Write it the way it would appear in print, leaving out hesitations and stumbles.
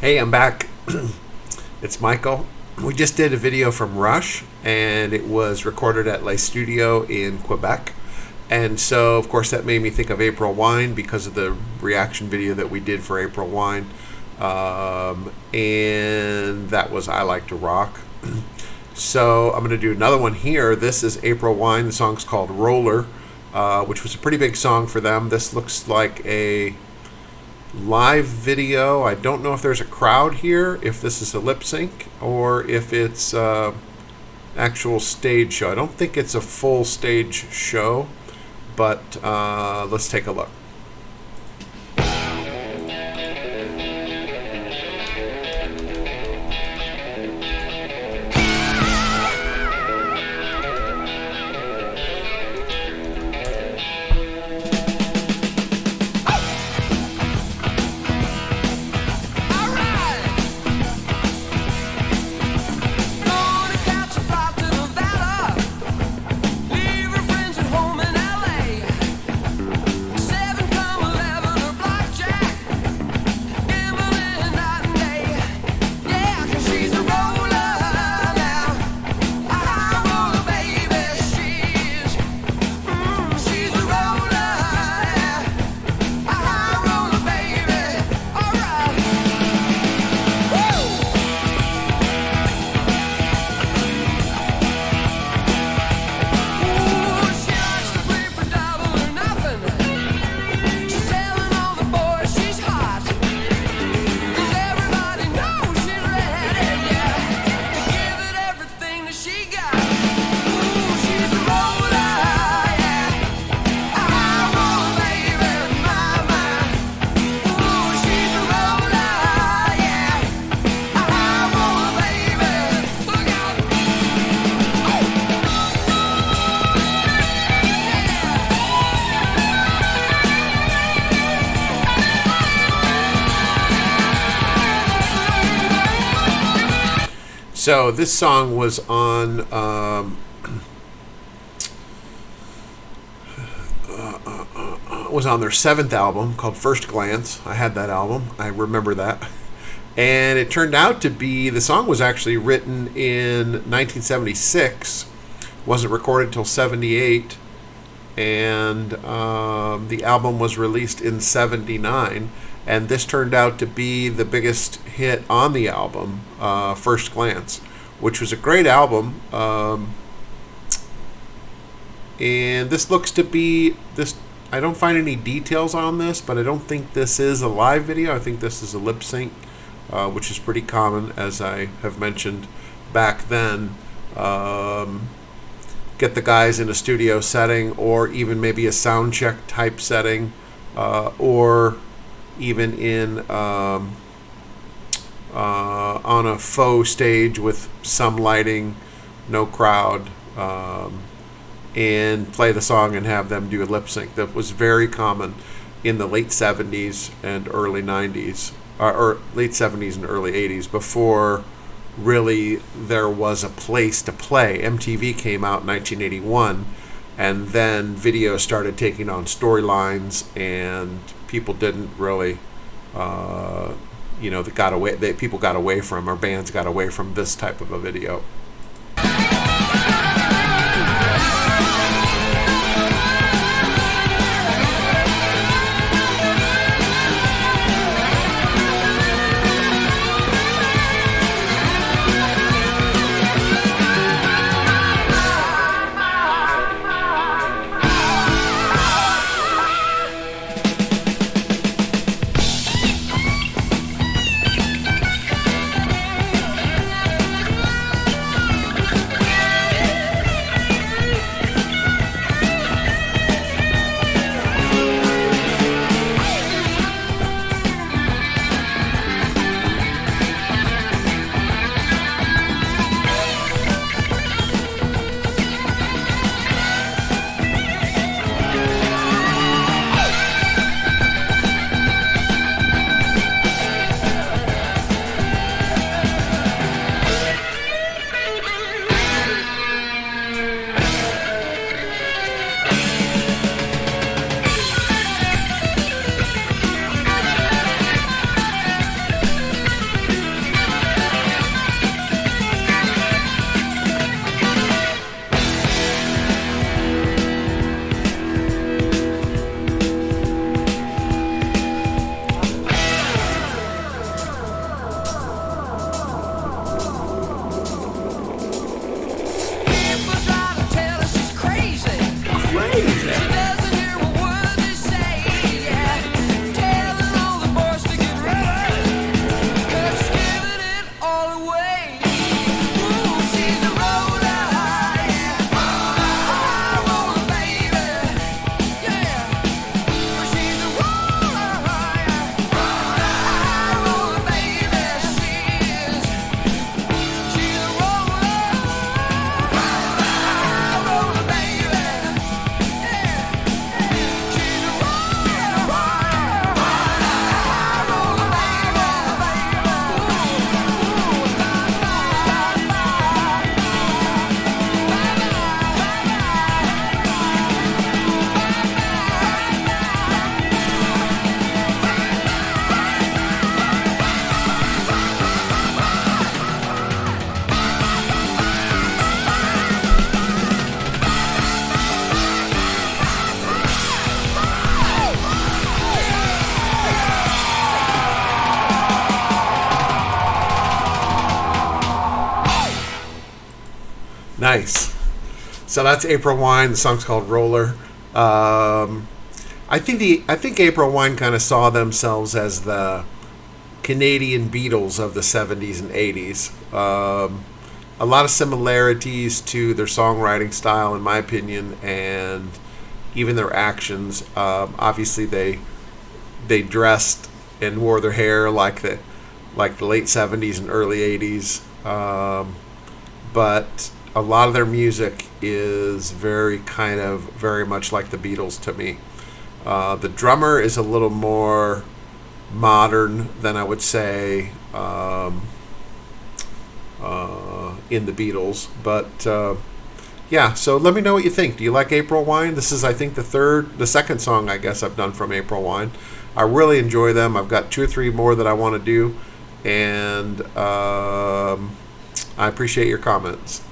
Hey, I'm back. It's Michael. We just did a video from Rush, and it was recorded at Les Studio in Quebec. And so, of course, that made me think of April Wine because of the reaction video that we did for April Wine. And that was I Like to Rock. So I'm going to do another one here. This is April Wine. The song's called Roller, which was a pretty big song for them. This looks like a live video. I don't know if there's a crowd here, if this is a lip sync, or if it's actual stage show. I don't think it's a full stage show, but let's take a look. So this song was on their seventh album called First Glance. I had that album. I remember that. And it turned out to be, the song was actually written in 1976. Wasn't recorded until 78. And the album was released in 79. And this turned out to be the biggest hit on the album, First Glance, which was a great album. And this looks to be this. I don't find any details on this, but I don't think this is a live video. I think this is a lip sync, which is pretty common, as I have mentioned back then. Get the guys in a studio setting, or even maybe a sound check type setting, or even in on a faux stage with some lighting, no crowd, and play the song and have them do a lip sync. That was very common in the late 70s and early 90s, or late 70s and early 80s, before really there was a place to play. MTV came out in 1981, and then video started taking on storylines, and people didn't really, people got away from, or bands got away from this type of a video. Nice. So that's April Wine. The song's called Roller. I think April Wine kind of saw themselves as the Canadian Beatles of the 70s and 80s. A lot of similarities to their songwriting style, in my opinion, and even their actions. Obviously, they dressed and wore their hair like the late 70s and early 80s. But a lot of their music is very much like the Beatles to me. The drummer is a little more modern than I would say in the Beatles. But yeah, so let me know what you think. Do you like April Wine? This is, I think, the second song I guess I've done from April Wine. I really enjoy them. I've got 2 or 3 more that I want to do, and I appreciate your comments.